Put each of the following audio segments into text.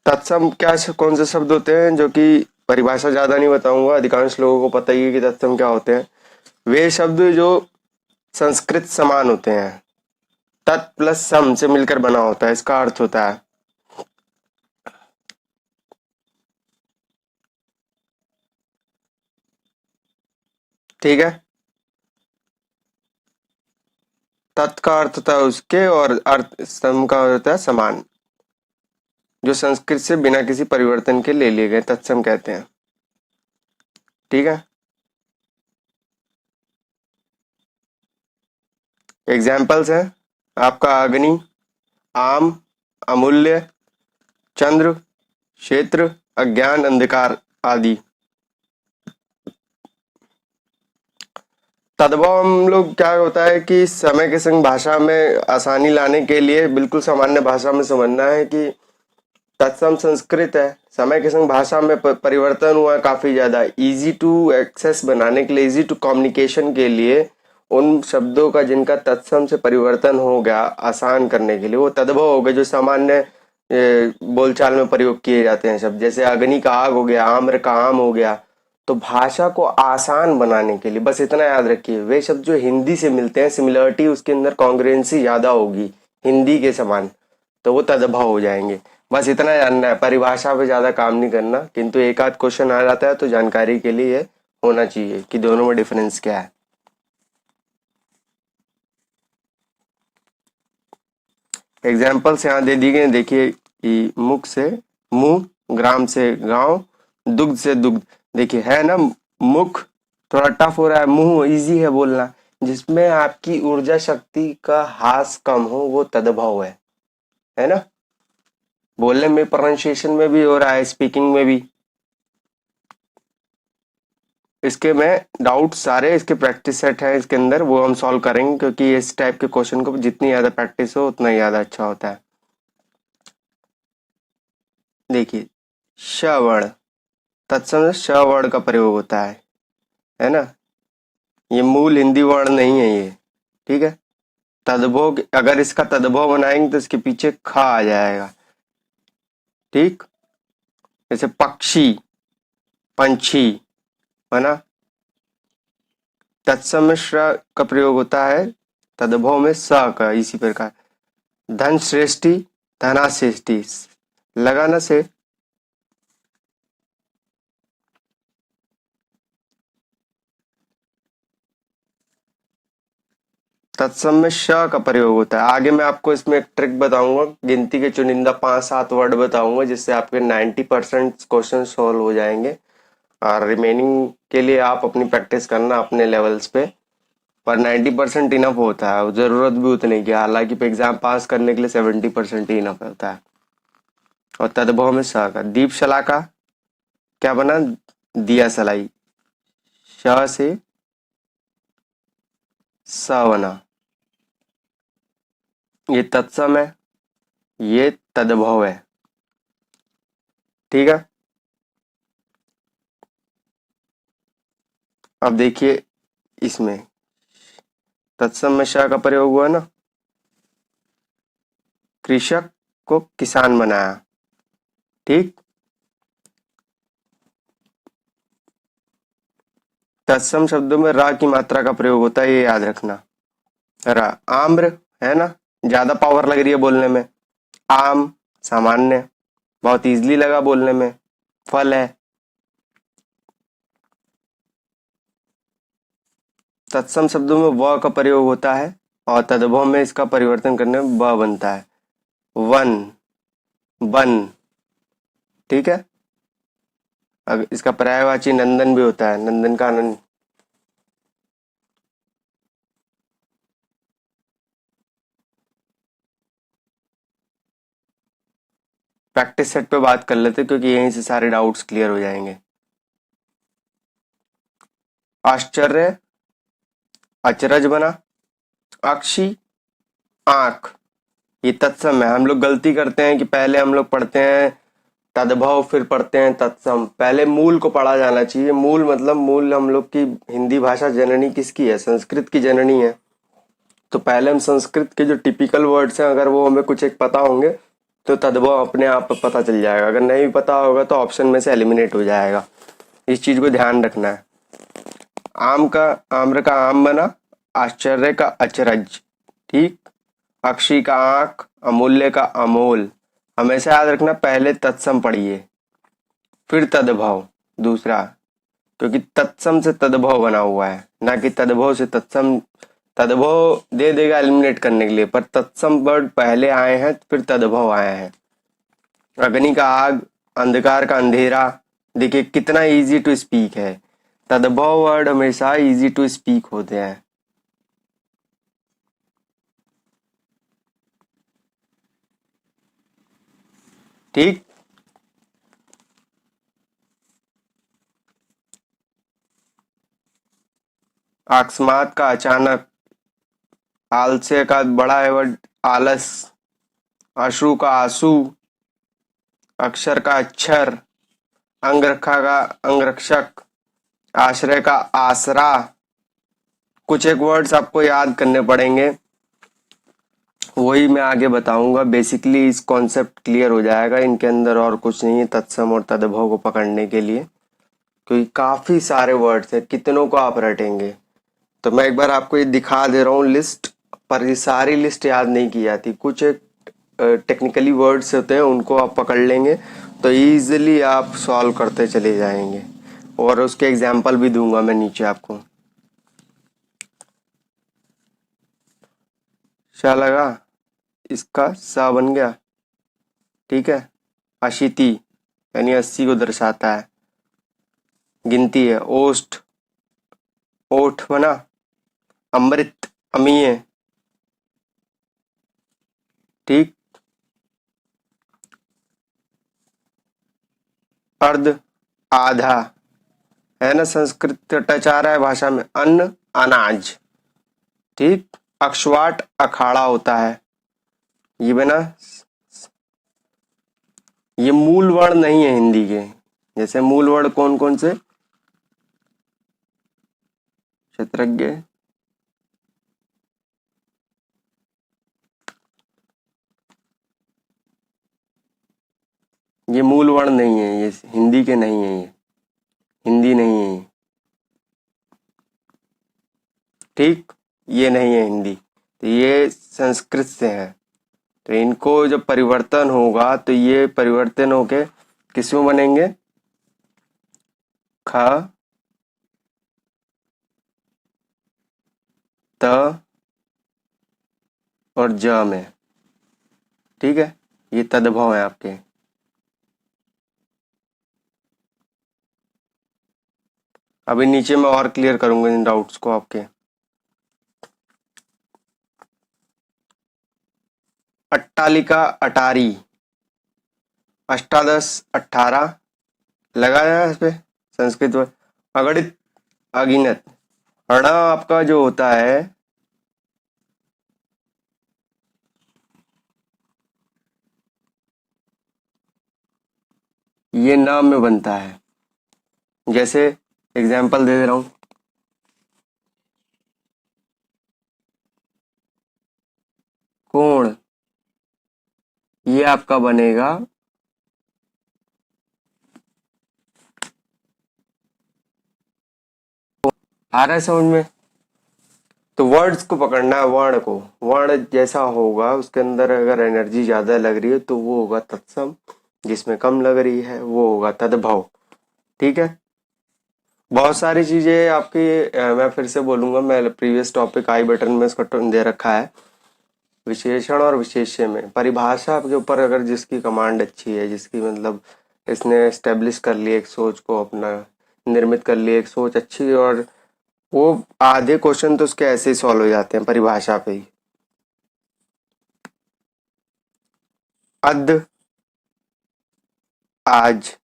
तत्सम क्या कौन से शब्द होते हैं जो कि परिभाषा ज्यादा नहीं बताऊंगा, अधिकांश लोगों को पता ही है कि तत्सम क्या होते हैं। वे शब्द जो संस्कृत समान होते हैं, तत् प्लस सम से मिलकर बना होता है, इसका अर्थ होता है। ठीक है, तत् का अर्थ होता है उसके, और अर्थ सम का होता है समान, जो संस्कृत से बिना किसी परिवर्तन के ले लिए गए तत्सम कहते हैं। ठीक है, एग्जाम्पल्स हैं आपका अग्नि, आम, अमूल्य, चंद्र, क्षेत्र, अज्ञान, अंधकार आदि। तदभव हम लोग क्या होता है कि समय के संग भाषा में आसानी लाने के लिए बिल्कुल सामान्य भाषा में समझना है कि तत्सम संस्कृत है, समय के संग भाषा में परिवर्तन हुआ काफी ज्यादा। इजी टू एक्सेस बनाने के लिए, इजी टू कम्युनिकेशन के लिए, उन शब्दों का जिनका तत्सम से परिवर्तन हो गया, आसान करने के लिए वो तद्भव हो गए, जो सामान्य बोलचाल में प्रयोग किए जाते हैं शब्द। जैसे अग्नि का आग हो गया, आम्र का आम हो गया। तो भाषा को आसान बनाने के लिए बस इतना याद रखिए, वे शब्द जो हिंदी से मिलते हैं, सिमिलरिटी उसके अंदर कॉन्ग्रुएंसी ज्यादा होगी हिंदी के समान, तो वो तद्भव हो जाएंगे। बस इतना जानना है, परिभाषा पे ज्यादा काम नहीं करना, किंतु एक आध क्वेश्चन आ जाता है तो जानकारी के लिए ये होना चाहिए कि दोनों में डिफरेंस क्या है। एग्जाम्पल्स यहाँ दे दिए गए, देखिए कि मुख से मुंह, ग्राम से गांव, दुग्ध से दुग्ध। देखिए है ना, मुख थोड़ा टफ हो रहा है, मुंह इजी है बोलना। जिसमें आपकी ऊर्जा शक्ति का हास कम हो वो तद्भव है ना। बोलने में, प्रोनाउंसिएशन में भी हो रहा है, स्पीकिंग में भी। इसके में डाउट सारे, इसके प्रैक्टिस सेट है इसके अंदर, वो हम सॉल्व करेंगे, क्योंकि इस टाइप के क्वेश्चन को जितनी ज्यादा प्रैक्टिस हो उतना ही ज्यादा अच्छा होता है। देखिए, श वर्ण, तत्सम श वर्ण का प्रयोग होता है ना। ये मूल हिंदी वर्ण नहीं है ये। ठीक है, तद्भव, अगर इसका तद्भव बनाएंगे तो इसके पीछे ख आ जाएगा। ठीक, जैसे पक्षी, पंछी, है ना। तत्सम में श्र का प्रयोग होता है, तद्भव में स का, इसी प्रकार। धन श्रेष्ठी, धना श्रेष्ठी, लगा ना से। तत्सम में श का प्रयोग होता है। आगे मैं आपको इसमें एक ट्रिक बताऊंगा, गिनती के चुनिंदा 5-7 वर्ड बताऊंगा, जिससे आपके 90% क्वेश्चन सॉल्व हो जाएंगे। और रिमेनिंग के लिए आप अपनी प्रैक्टिस करना अपने लेवल्स पे। पर 90% इनफ होता है, जरूरत भी उतनी की, हालांकि एग्जाम पास करने के लिए 70% ही इनफ होता है। और तद्भव में स का, दीपशला का क्या बना, दिया सलाई, श से स बना। ये तत्सम है, ये तद्भव है। ठीक है, अब देखिए इसमें तत्सम में श का प्रयोग हुआ ना, कृषक को किसान बनाया। ठीक, तत्सम शब्दों में रा की मात्रा का प्रयोग होता है, ये याद रखना। रा, आम्र, है ना, ज्यादा पावर लग रही है बोलने में। आम, सामान्य, बहुत इजीली लगा बोलने में, फल है। तत्सम शब्दों में व का प्रयोग होता है, और तद्भव में इसका परिवर्तन करने में ब बनता है। वन, बन। ठीक है, अब इसका पर्यायवाची नंदन भी होता है, नंदन का आनंद। प्रैक्टिस सेट पे बात कर लेते, क्योंकि यहीं से सारे डाउट्स क्लियर हो जाएंगे। आश्चर्य, अचरज बना। अक्षी, आंख, ये तत्सम है। हम लोग गलती करते हैं कि पहले हम लोग पढ़ते हैं तद्भव, फिर पढ़ते हैं तत्सम। पहले मूल को पढ़ा जाना चाहिए। मूल मतलब, मूल हम लोग की हिंदी भाषा जननी किसकी है, संस्कृत की जननी है। तो पहले हम संस्कृत के जो टिपिकल वर्ड्स हैं, अगर वो हमें कुछ एक पता होंगे तो तद्भव अपने आप पता चल जाएगा। अगर नहीं पता होगा तो ऑप्शन में से एलिमिनेट हो जाएगा। इस चीज को ध्यान रखना है। आम्र का आम बना, आश्चर्य का अचरज। ठीक। अक्षी का आंख, अमूल्य का अमोल। हमेशा याद रखना, पहले तत्सम पढ़िए फिर तद्भव दूसरा, क्योंकि तत्सम से तद्भव बना हुआ है, ना कि तद्भव से तत्सम। तद्भव दे देगा एलिमिनेट करने के लिए, पर तत्सम वर्ड पहले आए हैं फिर तद्भव आए हैं। अग्नि का आग, अंधकार का अंधेरा। देखिए कितना इजी टू स्पीक है। तद्भव वर्ड हमेशा इजी टू स्पीक होते हैं। ठीक। अकस्मात का अचानक, आलस्य का बड़ा है वर्ड आलस, अश्रु का आंसू, अक्षर का अक्षर, अंगरखा का अंगरक्षक, आश्रय का आसरा। कुछ एक वर्ड्स आपको याद करने पड़ेंगे, वही मैं आगे बताऊंगा। बेसिकली इस कॉन्सेप्ट क्लियर हो जाएगा, इनके अंदर और कुछ नहीं है तत्सम और तद्भव को पकड़ने के लिए, क्योंकि काफी सारे वर्ड्स हैं, कितनों को आप रटेंगे। तो मैं एक बार आपको ये दिखा दे रहा हूँ लिस्ट, पर ये सारी लिस्ट याद नहीं की जाती। कुछ एक टेक्निकली वर्ड्स होते हैं, उनको आप पकड़ लेंगे तो इजीली आप सॉल्व करते चले जाएंगे, और उसके एग्जाम्पल भी दूंगा मैं नीचे आपको। क्या लगा? इसका सा बन गया। ठीक है। अशीति यानी 80 को दर्शाता है, गिनती है। ओष्ठ, ओठ बना, अमृत, अमीय। ठीक। अर्ध, आधा, है ना, संस्कृत टच आ रहा है भाषा में। अन्न, अनाज। ठीक। अक्षवाट, अखाड़ा होता है। ये बना, ये मूल वर्ण नहीं है हिंदी के। जैसे मूल वर्ण कौन कौन से? क्षेत्रज्ञ, ये मूल वर्ण नहीं है, ये हिंदी के नहीं है, ये हिंदी नहीं है ये। ठीक। ये नहीं है हिंदी, तो ये संस्कृत से है। तो इनको जब परिवर्तन होगा तो ये परिवर्तन होके किसमें बनेंगे? ख, त और ज में। ठीक है। ये तद्भव है आपके। अभी नीचे मैं और क्लियर करूंगा इन डाउट्स को आपके। अट्टालिका, अटारी, अष्टादश, 18 लगाया है इस पे संस्कृत में। अगणित, अगिनत। अड़ा आपका जो होता है, ये नाम में बनता है। जैसे एग्जाम्पल दे दे रहा हूं, कोण, ये आपका बनेगा आ रहा है समझ में? तो वर्ड्स को पकड़ना है, वर्ण को। वर्ण जैसा होगा उसके अंदर अगर एनर्जी ज्यादा लग रही है तो वो होगा तत्सम, जिसमें कम लग रही है वो होगा तद्भव। ठीक है। बहुत सारी चीजें आपकी मैं फिर से बोलूंगा, मैं प्रीवियस टॉपिक आई बटन में इसका दे रखा है। विशेषण और विशेष्य में परिभाषा के ऊपर अगर जिसकी कमांड अच्छी है, जिसकी मतलब इसने एस्टेब्लिश कर ली एक सोच को, अपना निर्मित कर ली एक सोच अच्छी, और वो आधे क्वेश्चन तो उसके ऐसे ही सॉल्व हो जाते हैं परिभाषा पे ही। अध, आज,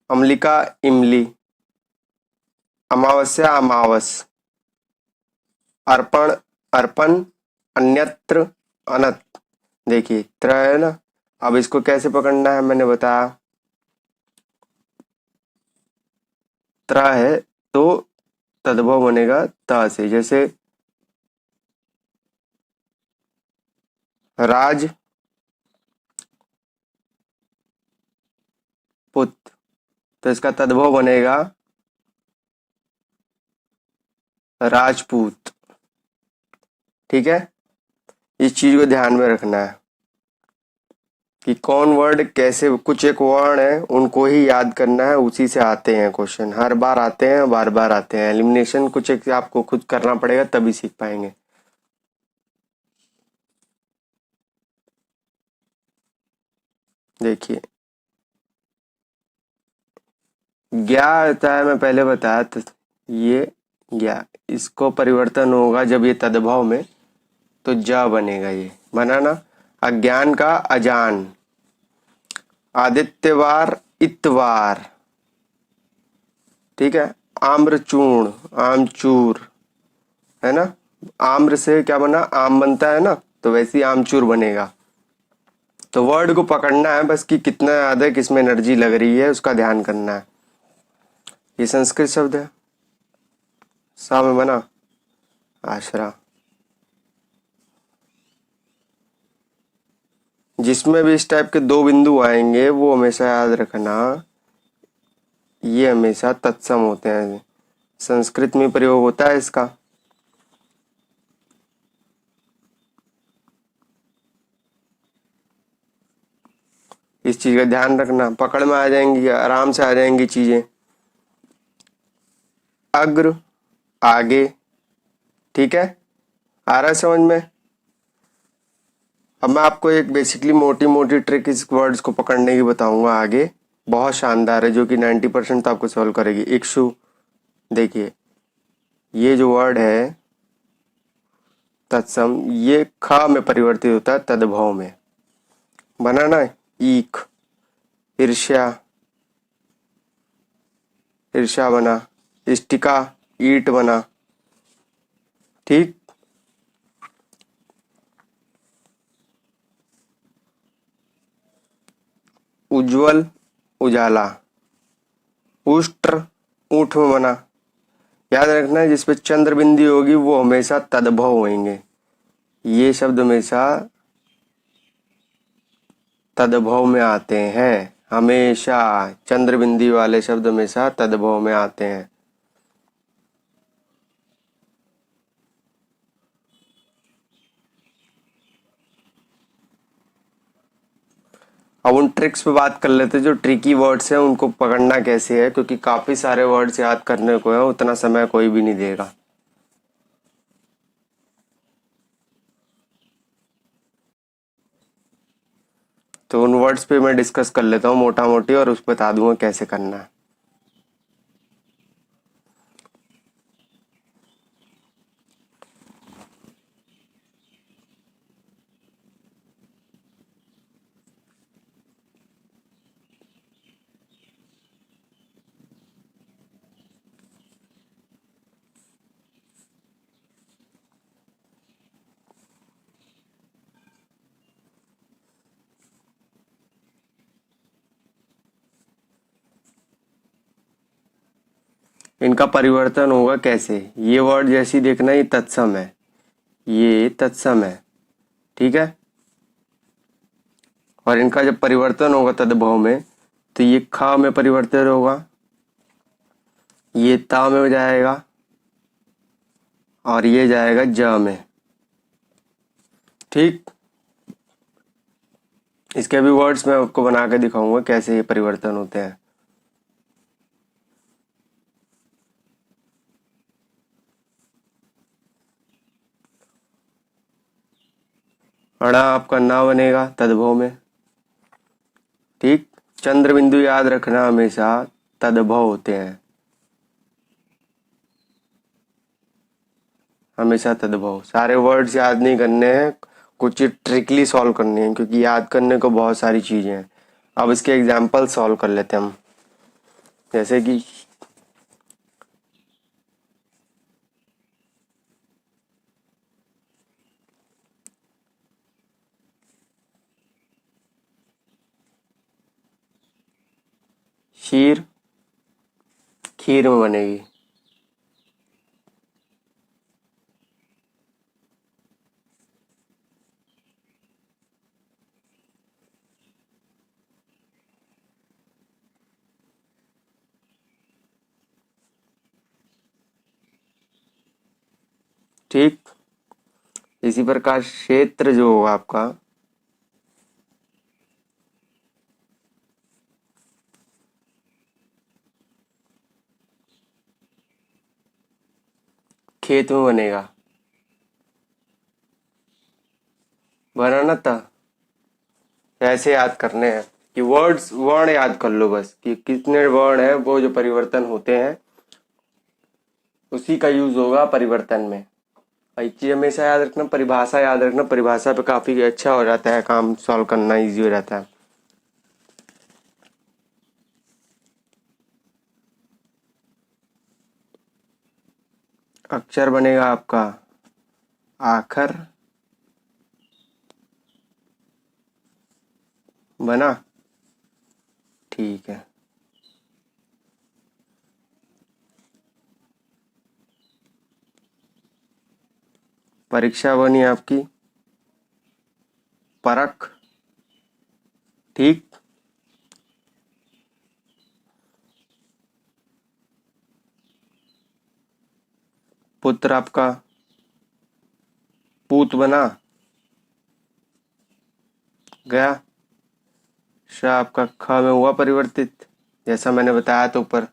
अम्लिका, इमली, अमावस्या, अमावस, अर्पण, अर्पण, अन्यत्र, अनत। देखिए त्र है ना, अब इसको कैसे पकड़ना है मैंने बताया। त्र है तो तद्भव बनेगा त से। जैसे राज, पुत, तो इसका तद्भव बनेगा राजपूत। ठीक है, इस चीज को ध्यान में रखना है कि कौन वर्ड कैसे, कुछ एक वर्ण है उनको ही याद करना है, उसी से आते हैं क्वेश्चन, हर बार आते हैं, बार बार आते हैं। एलिमिनेशन कुछ एक आपको खुद करना पड़ेगा तभी सीख पाएंगे। देखिए ज्ञा होता है, मैं पहले बताया था, ये ज्ञा, इसको परिवर्तन होगा जब ये तद्भव में, तो ज बनेगा, ये बना ना। अज्ञान का अजान, आदित्यवार इतवार। ठीक है, आम्रचूर्ण आमचूर, है ना। आम्र से क्या बना, आम बनता है ना, तो वैसे ही आमचूर बनेगा। तो वर्ड को पकड़ना है बस कि कितना याद है, किसमें एनर्जी लग रही है, उसका ध्यान करना है। ये संस्कृत शब्द है, सा में बना आशरा। जिसमें भी इस टाइप के दो बिंदु आएंगे वो हमेशा याद रखना, ये हमेशा तत्सम होते हैं। संस्कृत में प्रयोग होता है इसका। इस चीज का ध्यान रखना, पकड़ में आ जाएंगी, आराम से आ जाएंगी चीजें। अग्र, आगे। ठीक है, आ रहा है समझ में। अब मैं आपको एक बेसिकली मोटी मोटी ट्रिक इस वर्ड्स को पकड़ने की बताऊंगा आगे, बहुत शानदार है, जो कि 90% तो आपको सॉल्व करेगी। इक्षु, देखिए ये जो वर्ड है तत्सम, ये ख में परिवर्तित होता है तद्भव में, बना ना। ईख, ईर्ष्या, ईर्ष्या बना। इष्टिका, ईट बना। ठीक, उज्जवल, उजाला। उष्ट्र, ऊंट में बना। याद रखना है जिसपे चंद्र बिंदी होगी वो हमेशा तद्भव होंगे, ये शब्द हमेशा तद्भव में आते हैं, हमेशा चंद्र बिंदी वाले शब्द हमेशा तद्भव में आते हैं। अब उन ट्रिक्स पे बात कर लेते हैं, जो ट्रिकी वर्ड्स हैं उनको पकड़ना कैसे है, क्योंकि काफी सारे वर्ड्स याद करने को है, उतना समय कोई भी नहीं देगा। तो उन वर्ड्स पे मैं डिस्कस कर लेता हूँ मोटा मोटी, और उस बता दूंगा कैसे करना है। इनका परिवर्तन होगा कैसे, ये वर्ड जैसी देखना, ये तत्सम है, ये तत्सम है। ठीक है, और इनका जब परिवर्तन होगा तद्भव में, तो ये ख में परिवर्तन होगा, ये ता में जाएगा, और ये जाएगा ज में। ठीक, इसके भी वर्ड्स मैं आपको बना के दिखाऊंगा कैसे ये परिवर्तन होते हैं। अड़ा आपका ना बनेगा तद्भव में। ठीक, चंद्र बिंदु याद रखना, हमेशा तद्भव होते हैं, हमेशा तद्भव। सारे वर्ड्स याद नहीं करने हैं, कुछ ट्रिकली सॉल्व करनी है, क्योंकि याद करने को बहुत सारी चीजें हैं। अब इसके एग्जाम्पल सॉल्व कर लेते हैं हम, जैसे कि शीर, खीर में बनेगी। ठीक। इसी प्रकार क्षेत्र जो होगा आपका खेत में बनेगा। बनाना था, ऐसे याद करने हैं कि वर्ड्स वर्ण याद कर लो बस कि कितने वर्ण हैं, वो जो परिवर्तन होते हैं उसी का यूज होगा परिवर्तन में। एक चीज हमेशा याद रखना, परिभाषा याद रखना, परिभाषा पे काफी अच्छा हो जाता है, काम सॉल्व करना इजी हो जाता है। अक्षर बनेगा आपका आखर। बना, ठीक है। परीक्षा बनी आपकी परख, ठीक। पुत्र आपका पूत बना, गया। श आपका ख में हुआ परिवर्तित, जैसा मैंने बताया तो ऊपर।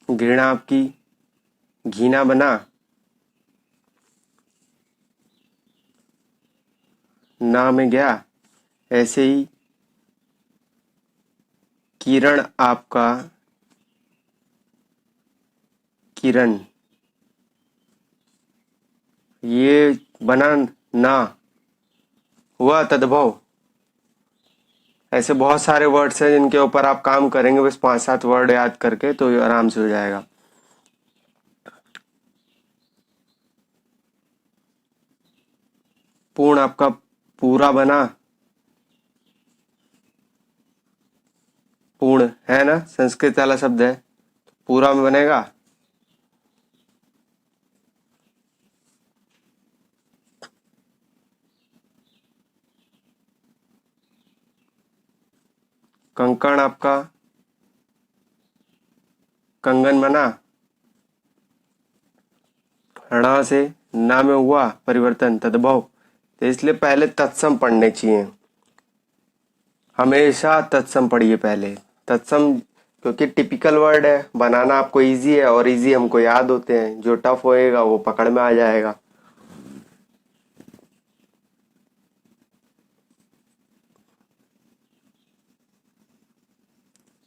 घृणा आपकी घीना बना, ना में गया। ऐसे ही किरण आपका किरण, ये बना ना, हुआ तद्भव। ऐसे बहुत सारे वर्ड्स हैं जिनके ऊपर आप काम करेंगे, बस 5-7 वर्ड याद करके तो ये आराम से हो जाएगा। पूर्ण आपका पूरा बना, पूर्ण है ना, संस्कृत वाला शब्द है, पूरा में बनेगा। कंकण आपका कंगन बना, ण से ना में हुआ परिवर्तन तद्भव, तो इसलिए पहले तत्सम पढ़ने चाहिए। हमेशा तत्सम पढ़िए पहले, तत्सम, क्योंकि टिपिकल वर्ड है, बनाना आपको इजी है और इजी हमको याद होते हैं, जो टफ होएगा वो पकड़ में आ जाएगा।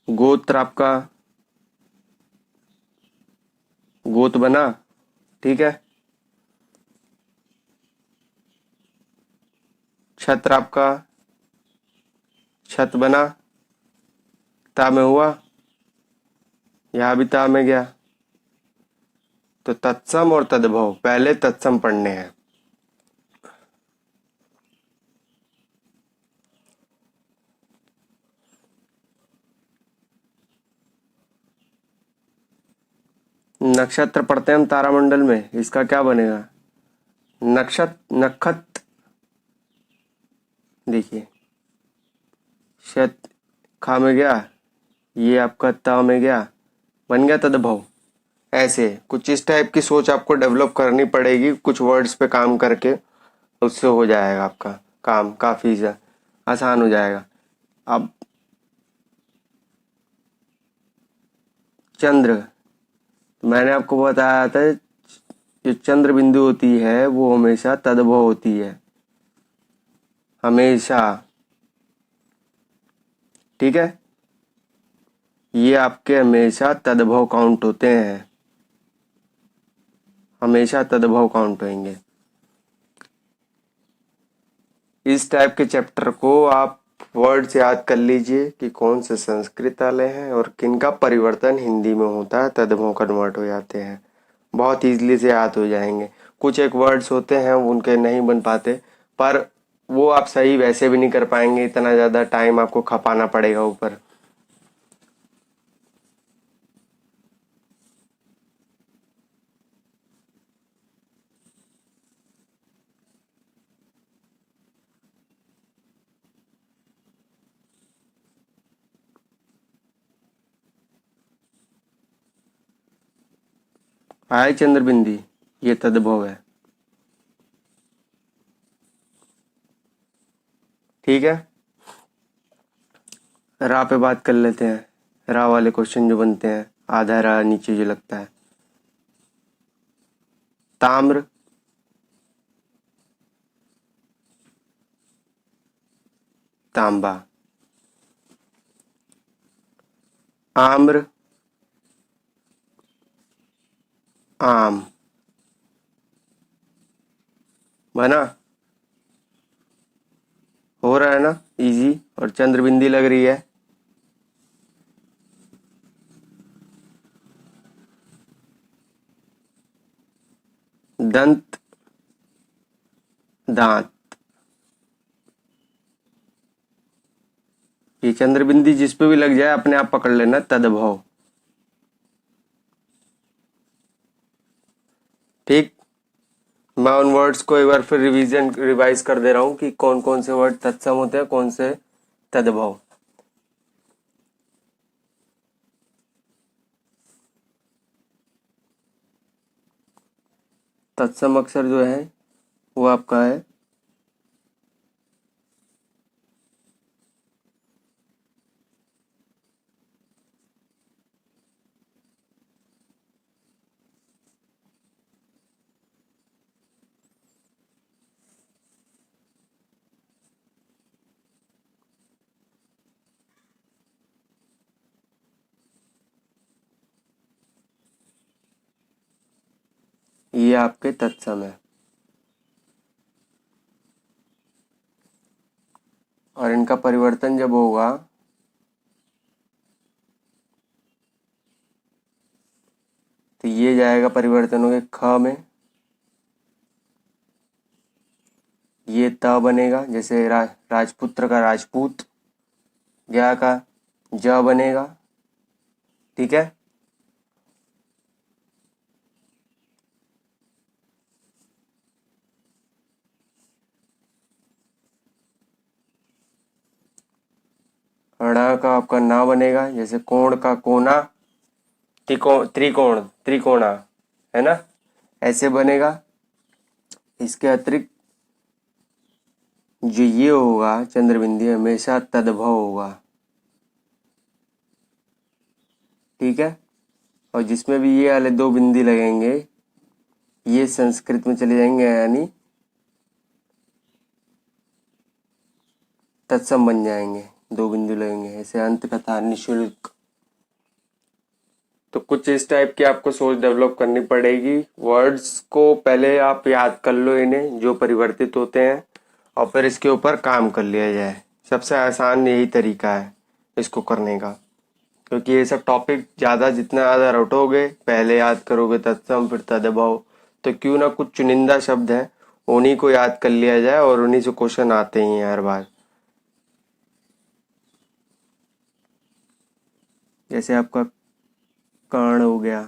गोत्र आपका गोत बना, ठीक है। छत्र आपका छत बना, ता में हुआ, यहां भी ता में गया, तो तत्सम और तद्भव पहले तत्सम पढ़ने हैं। नक्षत्र पढ़ते हैं हम तारामंडल में, इसका क्या बनेगा? नक्षत, देखिए शत खा में गया, ये आपका ता में गया, बन गया तद्भव। ऐसे कुछ इस टाइप की सोच आपको डेवलप करनी पड़ेगी, कुछ वर्ड्स पे काम करके, उससे हो जाएगा आपका काम, काफी आसान हो जाएगा। अब चंद्र, तो मैंने आपको बताया था जो चंद्र बिंदु होती है वो हमेशा तद्भव होती है, हमेशा, ठीक है। ये आपके हमेशा तद्भव काउंट होते हैं, हमेशा तद्भव काउंट होंगे। इस टाइप के चैप्टर को आप वर्ड्स याद कर लीजिए कि कौन से संस्कृत वाले हैं और किनका परिवर्तन हिंदी में होता है, तद्भव कन्वर्ट हो जाते हैं, बहुत इजीली से याद हो जाएंगे। कुछ एक वर्ड्स होते हैं उनके नहीं बन पाते, पर वो आप सही वैसे भी नहीं कर पाएंगे, इतना ज़्यादा टाइम आपको खपाना पड़ेगा ऊपर। हाय चंद्रबिंदी, ये तद्भव है। ठीक है, रा पे बात कर लेते हैं। रा वाले क्वेश्चन जो बनते हैं, आधा रा नीचे जो लगता है। ताम्र, तांबा। आम्र, आम। बना, हो रहा है ना इजी। और चंद्रबिंदी लग रही है। दंत, दांत। ये चंद्रबिंदी जिस पे भी लग जाए अपने आप पकड़ लेना, तद्भव। ठीक। मैं उन वर्ड्स को एक बार फिर रिवाइज कर दे रहा हूँ कि कौन कौन से वर्ड तत्सम होते हैं, कौन से तद्भव। तत्सम अक्षर जो है वो आपका है ये आपके तत्सम है। और इनका परिवर्तन जब होगा तो ये जाएगा परिवर्तन होके ख में। ये त बनेगा, जैसे राजपुत्र का राजपूत। ज्ञा का ज बनेगा। ठीक है। ण का आपका ना बनेगा, जैसे कोण का कोना। त्रिकोण, त्रिकोणा, है ना, ऐसे बनेगा। इसके अतिरिक्त जो ये होगा चंद्रबिंदी, हमेशा तद्भव होगा। ठीक है। और जिसमें भी ये वाले दो बिंदी लगेंगे ये संस्कृत में चले जाएंगे, यानी तत्सम बन जाएंगे। दो बिंदु लगेंगे, ऐसे अंत कथा, निःशुल्क। तो कुछ इस टाइप की आपको सोच डेवलप करनी पड़ेगी। वर्ड्स को पहले आप याद कर लो इन्हें, जो परिवर्तित होते हैं, और फिर इसके ऊपर काम कर लिया जाए। सबसे आसान यही तरीका है इसको करने का। क्योंकि ये सब टॉपिक ज़्यादा, जितना ज़्यादा रटोगे, पहले याद करोगे तत्सम फिर तद्भव, तो क्यों ना कुछ चुनिंदा शब्द हैं उन्हीं को याद कर लिया जाए, और उन्हीं से क्वेश्चन आते ही हैं हर बार। जैसे आपका कर्ण हो गया,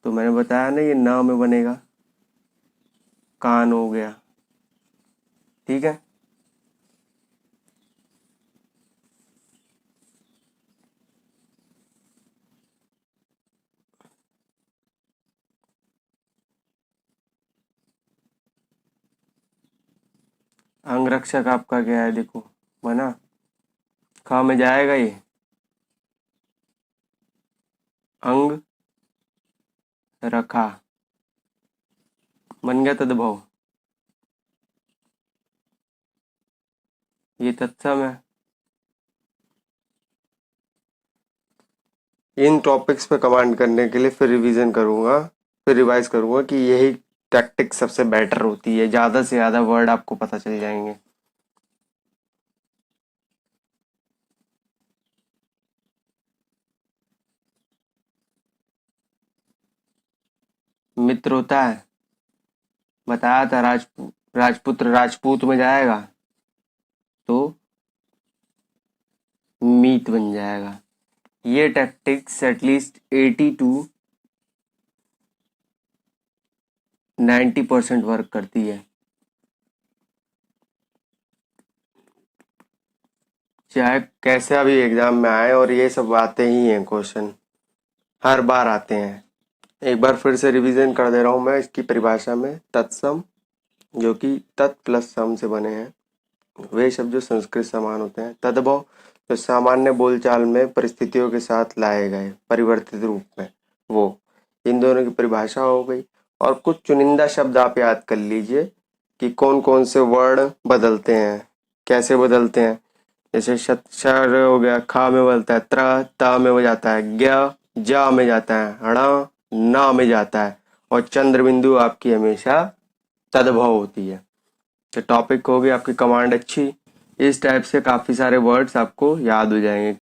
तो मैंने बताया ना ये न में बनेगा। कान हो गया। ठीक है। अंगरक्षक आपका क्या है, देखो बना, ख में जाएगा ये। अंग रखा, बन गया तद्भव। ये तत्सम है। इन टॉपिक्स पे कमांड करने के लिए फिर रिवीजन करूंगा, फिर रिवाइज करूंगा कि यही टैक्टिक सबसे बेटर होती है, ज़्यादा से ज़्यादा वर्ड आपको पता चल जाएंगे। मित्र होता है, बताया था राजपूत, राजपुत्र राजपूत में जाएगा तो मीत बन जाएगा। ये टैक्टिक्स एटलीस्ट 80 to 90% वर्क करती है। चाहे कैसे भी एग्जाम में आए, और ये सब आते ही हैं क्वेश्चन, हर बार आते हैं। एक बार फिर से रिवीजन कर दे रहा हूँ मैं इसकी परिभाषा में। तत्सम, जो कि तत् प्लस सम से बने हैं, वे शब्द जो संस्कृत समान होते हैं। तद्भव, जो सामान्य बोलचाल में परिस्थितियों के साथ लाए गए परिवर्तित रूप में, वो। इन दोनों की परिभाषा हो गई। और कुछ चुनिंदा शब्द आप याद कर लीजिए कि कौन कौन से वर्ड बदलते हैं, कैसे बदलते हैं। जैसे शर हो गया, खा में बदलता है, ता में हो जाता है, जा में जाता है, ना में जाता है, और चंद्र बिंदु आपकी हमेशा तद्भव होती है। तो टॉपिक हो गई आपकी कमांड अच्छी। इस टाइप से काफ़ी सारे वर्ड्स आपको याद हो जाएंगे।